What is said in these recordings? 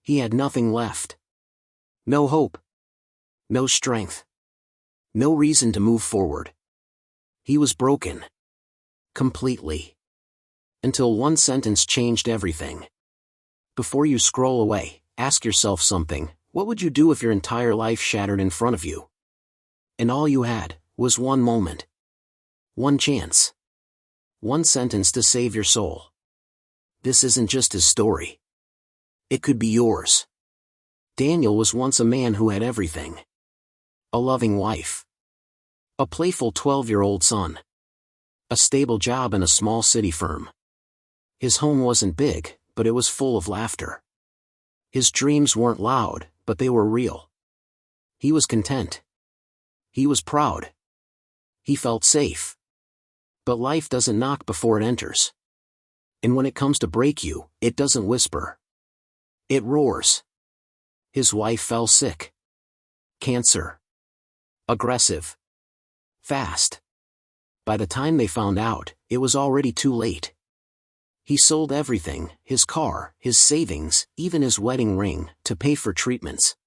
He had nothing left. No hope. No strength. No reason to move forward. He was broken. Completely. Until one sentence changed everything. Before you scroll away, ask yourself something. What would you do if your entire life shattered in front of you? And all you had was one moment. One chance. One sentence to save your soul. This isn't just his story. It could be yours. Daniel was once a man who had everything. A loving wife. A playful 12-year-old son. A stable job in a small city firm. His home wasn't big, but it was full of laughter. His dreams weren't loud, but they were real. He was content. He was proud. He felt safe. But life doesn't knock before it enters. And when it comes to break you, it doesn't whisper. It roars. His wife fell sick. Cancer. Aggressive. Fast. By the time they found out, it was already too late. He sold everything, his car, his savings, even his wedding ring, to pay for treatments.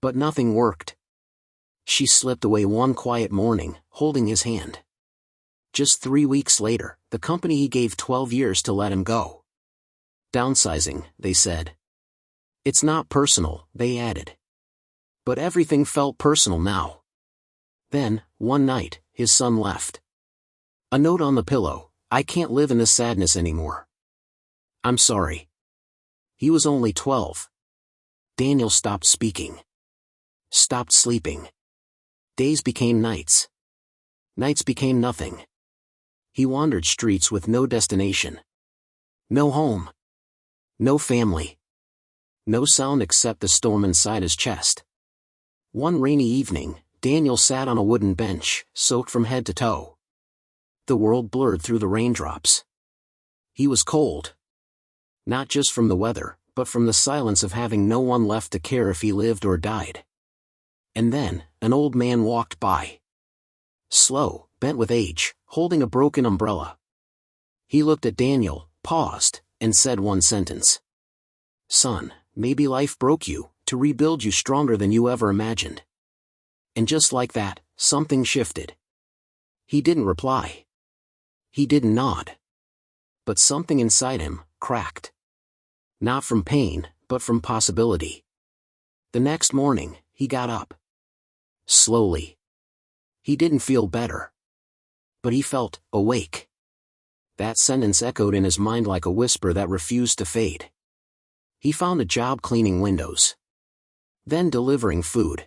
But nothing worked. She slipped away one quiet morning, holding his hand. Just 3 weeks later, the company he gave 12 years to let him go. Downsizing, they said. It's not personal, they added. But everything felt personal now. Then, one night, his son left. A note on the pillow: I can't live in this sadness anymore. I'm sorry. He was only 12. Daniel stopped speaking. Stopped sleeping. Days became nights. Nights became nothing. He wandered streets with no destination. No home. No family. No sound except the storm inside his chest. One rainy evening, Daniel sat on a wooden bench, soaked from head to toe. The world blurred through the raindrops. He was cold. Not just from the weather, but from the silence of having no one left to care if he lived or died. And then, an old man walked by. Slow, bent with age, holding a broken umbrella. He looked at Daniel, paused, and said one sentence. Son, maybe life broke you, to rebuild you stronger than you ever imagined. And just like that, something shifted. He didn't reply. He didn't nod. But something inside him cracked. Not from pain, but from possibility. The next morning, he got up. Slowly. He didn't feel better. But he felt awake. That sentence echoed in his mind like a whisper that refused to fade. He found a job cleaning windows. Then delivering food.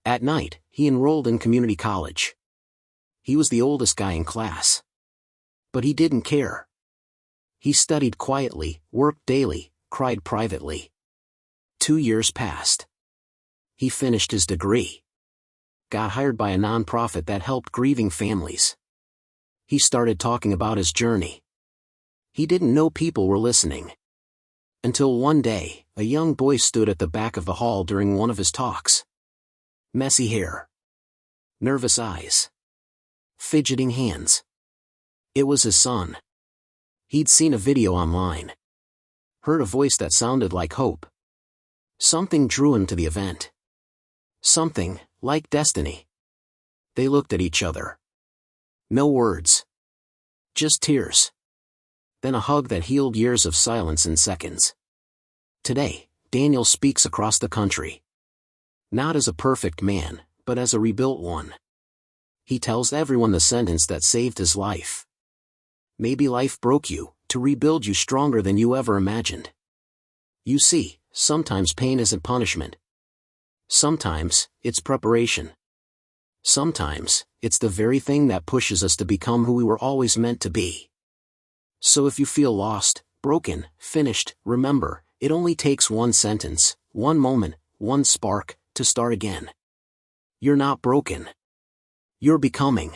At night, he enrolled in community college. He was the oldest guy in class. But he didn't care. He studied quietly, worked daily, cried privately. 2 years passed. He finished his degree. Got hired by a nonprofit that helped grieving families. He started talking about his journey. He didn't know people were listening. Until one day, a young boy stood at the back of the hall during one of his talks. Messy hair. Nervous eyes. Fidgeting hands. It was his son. He'd seen a video online. Heard a voice that sounded like hope. Something drew him to the event. Something, like destiny. They looked at each other. No words. Just tears. Then a hug that healed years of silence in seconds. Today, Daniel speaks across the country. Not as a perfect man, but as a rebuilt one. He tells everyone the sentence that saved his life. Maybe life broke you, to rebuild you stronger than you ever imagined. You see, sometimes pain isn't punishment. Sometimes, it's preparation. Sometimes, it's the very thing that pushes us to become who we were always meant to be. So if you feel lost, broken, finished, remember, it only takes one sentence, one moment, one spark, to start again. You're not broken. You're becoming.